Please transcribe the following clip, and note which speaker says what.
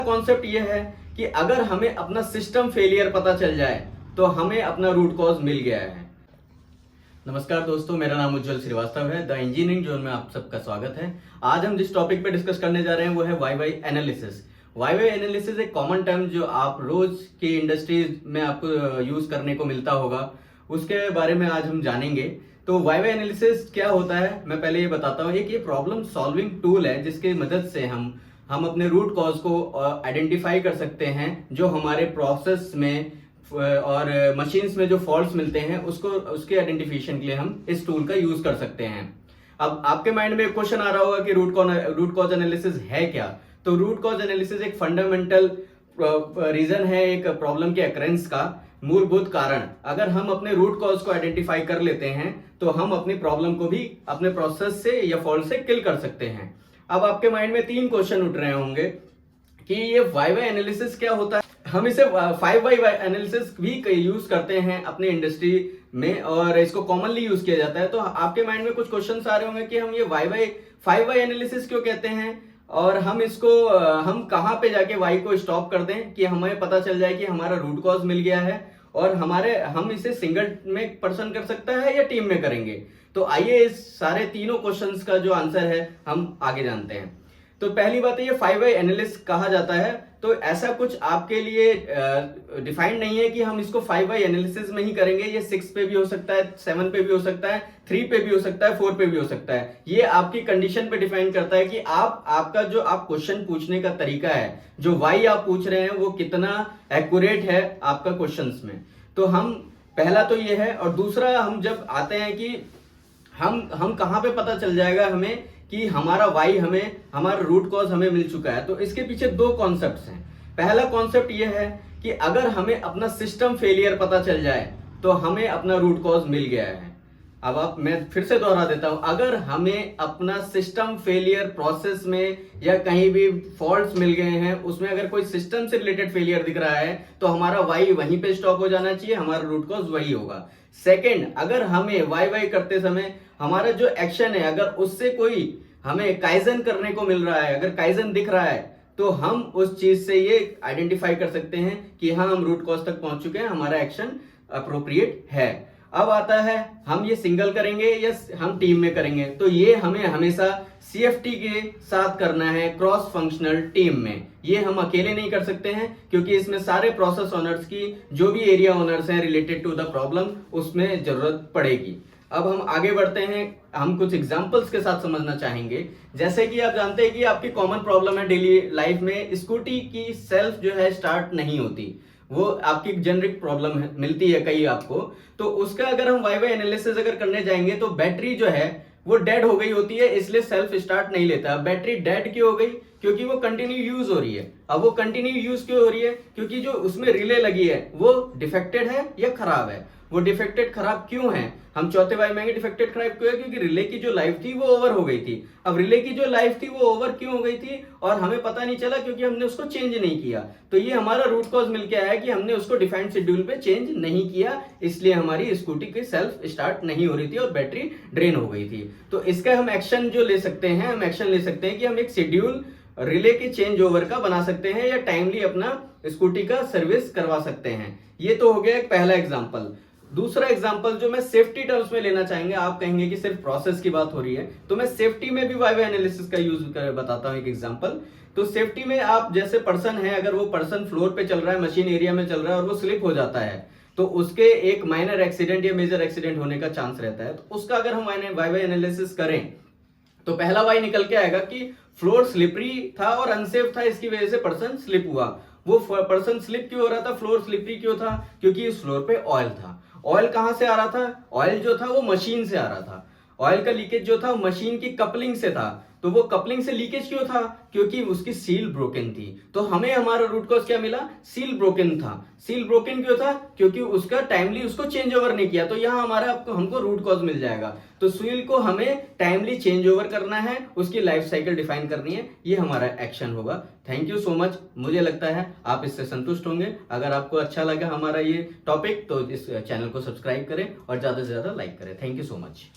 Speaker 1: Concept ये है कि अगर हमें अपना सिस्टम फेलियर पता चल जाए तो हमें अपना रूट कॉज मिल गया है। नमस्कार दोस्तों, मेरा नाम उज्जवल श्रीवास्तव है। द इंजीनियरिंग जोन में आप सबका स्वागत है। आज हम जिस टॉपिक पे डिस्कस करने जा रहे हैं वो है why why analysis. Why why analysis एक कॉमन टर्म जो आप रोज की इंडस्ट्रीज में आपको यूज करने को मिलता होगा, उसके बारे में आज हम जानेंगे। तो वाई वाई एनालिसिस क्या होता है मैं पहले ये बताता हूँ। एक ये प्रॉब्लम सॉल्विंग टूल है जिसकी मदद से हम अपने रूट कॉज को आइडेंटिफाई कर सकते हैं। जो हमारे प्रोसेस में और मशीन्स में जो फॉल्ट्स मिलते हैं उसके आइडेंटिफिकेशन के लिए हम इस टूल का यूज कर सकते हैं। अब आपके माइंड में एक क्वेश्चन आ रहा होगा कि रूट कॉज एनालिसिस है क्या। तो रूट कॉज एनालिसिस एक फंडामेंटल रीजन है एक प्रॉब्लम के अक्रेंस का मूलभूत कारण। अगर हम अपने रूट कॉज को आइडेंटिफाई कर लेते हैं तो हम अपनी प्रॉब्लम को भी अपने प्रोसेस से या फॉल्ट से किल कर सकते हैं। अब आपके माइंड में 3 क्वेश्चन उठ रहे होंगे कि ये वाई वाई एनालिसिस क्या होता है। हम इसे 5 वाई एनालिसिस भी यूज करते हैं अपनी इंडस्ट्री में और इसको कॉमनली यूज किया जाता है। तो आपके माइंड में कुछ क्वेश्चंस आ रहे होंगे कि हम ये 5 वाई एनालिसिस क्यों कहते हैं और हम कहाँ पे जाके वाई को स्टॉप कर दें कि हमें पता चल जाए कि हमारा रूट कॉज मिल गया है और हम इसे सिंगल में पर्सन कर सकता है या टीम में करेंगे। तो आइए इस सारे तीनों क्वेश्चंस का जो आंसर है हम आगे जानते हैं। तो पहली बात है, ये 5 वाई एनालिसिस कहा जाता है तो ऐसा कुछ आपके लिए डिफाइंड नहीं है कि हम इसको 5 वाई एनालिसिस में ही करेंगे। ये 6 पे भी हो सकता है, 7 पे भी हो सकता है, 3 पे भी हो सकता है, 4 पे भी हो सकता है। ये आपकी कंडीशन पे डिफाइन करता है कि आपका जो आप क्वेश्चन पूछने का तरीका है, जो वाई आप पूछ रहे हैं वो कितना एक्यूरेट है आपका क्वेश्चंस में। तो हम पहला तो ये है। और दूसरा, हम जब आते हैं कि हम कहाँ पे पता चल जाएगा हमें कि हमारा वाई हमारा रूट कॉज हमें मिल चुका है। तो इसके पीछे 2 कॉन्सेप्ट्स हैं। पहला कॉन्सेप्ट ये है कि अगर हमें अपना सिस्टम फेलियर पता चल जाए तो हमें अपना रूट कॉज मिल गया है। मैं फिर से दोहरा देता हूं, अगर हमें अपना सिस्टम फेलियर प्रोसेस में या कहीं भी फॉल्ट्स मिल गए हैं, उसमें अगर कोई सिस्टम से रिलेटेड फेलियर दिख रहा है तो हमारा वाई वहीं पे स्टॉप हो जाना चाहिए, हमारा रूट कॉज वही होगा। सेकंड, अगर हमें वाई करते समय हमारा जो एक्शन है अगर उससे कोई हमें काइजन करने को मिल रहा है, अगर काइजन दिख रहा है तो हम उस चीज से ये आइडेंटिफाई कर सकते हैं कि हाँ, हम रूट कॉज तक पहुंच चुके हैं, हमारा एक्शन अप्रोप्रिएट है। अब आता है हम ये सिंगल करेंगे या हम टीम में करेंगे। तो ये हमें हमेशा CFT के साथ करना है, क्रॉस फंक्शनल टीम में। ये हम अकेले नहीं कर सकते हैं क्योंकि इसमें सारे प्रोसेस ओनर्स की जो भी एरिया ओनर्स हैं रिलेटेड टू द प्रॉब्लम उसमें जरूरत पड़ेगी। अब हम आगे बढ़ते हैं, हम कुछ एग्जांपल्स के साथ समझना चाहेंगे। जैसे कि आप जानते हैं कि आपकी कॉमन प्रॉब्लम है डेली लाइफ में, स्कूटी की सेल्फ जो है स्टार्ट नहीं होती। वो आपकी जेनरिक प्रॉब्लम मिलती है कई आपको। तो उसका अगर हम वाई वाई एनालिसिस अगर करने जाएंगे तो बैटरी जो है वो डेड हो गई होती है, इसलिए सेल्फ स्टार्ट नहीं लेता। बैटरी डेड क्यों हो गई? क्योंकि वो कंटिन्यू यूज हो रही है। अब वो कंटिन्यू यूज क्यों हो रही है? क्योंकि जो उसमें रिले लगी है वो डिफेक्टेड है या खराब है। वो डिफेक्टेड खराब क्यों है? हम चौथे वाई में डिफेक्टेड खराब क्यों है? क्योंकि रिले की जो लाइफ थी वो ओवर हो गई थी। अब रिले की जो लाइफ थी वो ओवर क्यों हो गई थी और हमें पता नहीं चला? क्योंकि हमने उसको चेंज नहीं किया। तो ये हमारा रूट कॉज मिल के आया कि हमने उसको डिफाइंड शेड्यूल पे चेंज नहीं किया, इसलिए हमारी स्कूटी की सेल्फ स्टार्ट नहीं हो रही थी और बैटरी ड्रेन हो गई थी। तो इसका हम एक्शन जो ले सकते हैं, हम एक्शन ले सकते हैं कि हम एक शेड्यूल रिले के चेंज ओवर का बना सकते हैं या टाइमली अपना स्कूटी का सर्विस करवा सकते हैं। ये तो हो गया एक पहला एग्जांपल। दूसरा एग्जांपल जो मैं सेफ्टी टर्म्स में लेना चाहेंगे, आप कहेंगे कि सिर्फ प्रोसेस की बात हो रही है, तो मैं सेफ्टी में भी वाई वाई एनालिसिस का यूज कर बताता हूं एक एग्जांपल। तो सेफ्टी में आप जैसे पर्सन है, अगर वो पर्सन फ्लोर पे चल रहा है, मशीन एरिया में चल रहा है और वो स्लिप हो जाता है तो उसके एक माइनर एक्सीडेंट या मेजर एक्सीडेंट होने का चांस रहता है। तो उसका अगर हम वाई वाई एनालिसिस करें तो पहला वाई निकल के आएगा कि फ्लोर स्लिपरी था और अनसेफ था, इसकी वजह से पर्सन स्लिप हुआ। वो पर्सन स्लिप क्यों हो रहा था, फ्लोर स्लिपरी क्यों था? क्योंकि इस फ्लोर पे ऑयल था। ऑयल कहां से आ रहा था? ऑयल जो था वो मशीन से आ रहा था। ऑयल का लीकेज जो था मशीन की कपलिंग से था। तो वो कपलिंग से लीकेज क्यों था? क्योंकि उसकी सील ब्रोकन थी। तो हमें हमारा रूट कॉज क्या मिला? सील ब्रोकन था। सील ब्रोकन क्यों था? क्योंकि उसका टाइमली उसको चेंज ओवर नहीं किया। तो यहाँ हमको रूट कॉज मिल जाएगा। तो सील को हमें टाइमली चेंज ओवर करना है, उसकी लाइफ साइकिल डिफाइन करनी है, ये हमारा एक्शन होगा। Thank you so much. मुझे लगता है आप इससे संतुष्ट होंगे। अगर आपको अच्छा लगा हमारा ये टॉपिक तो इस चैनल को सब्सक्राइब करें और ज्यादा से ज्यादा लाइक करें। Thank you so much.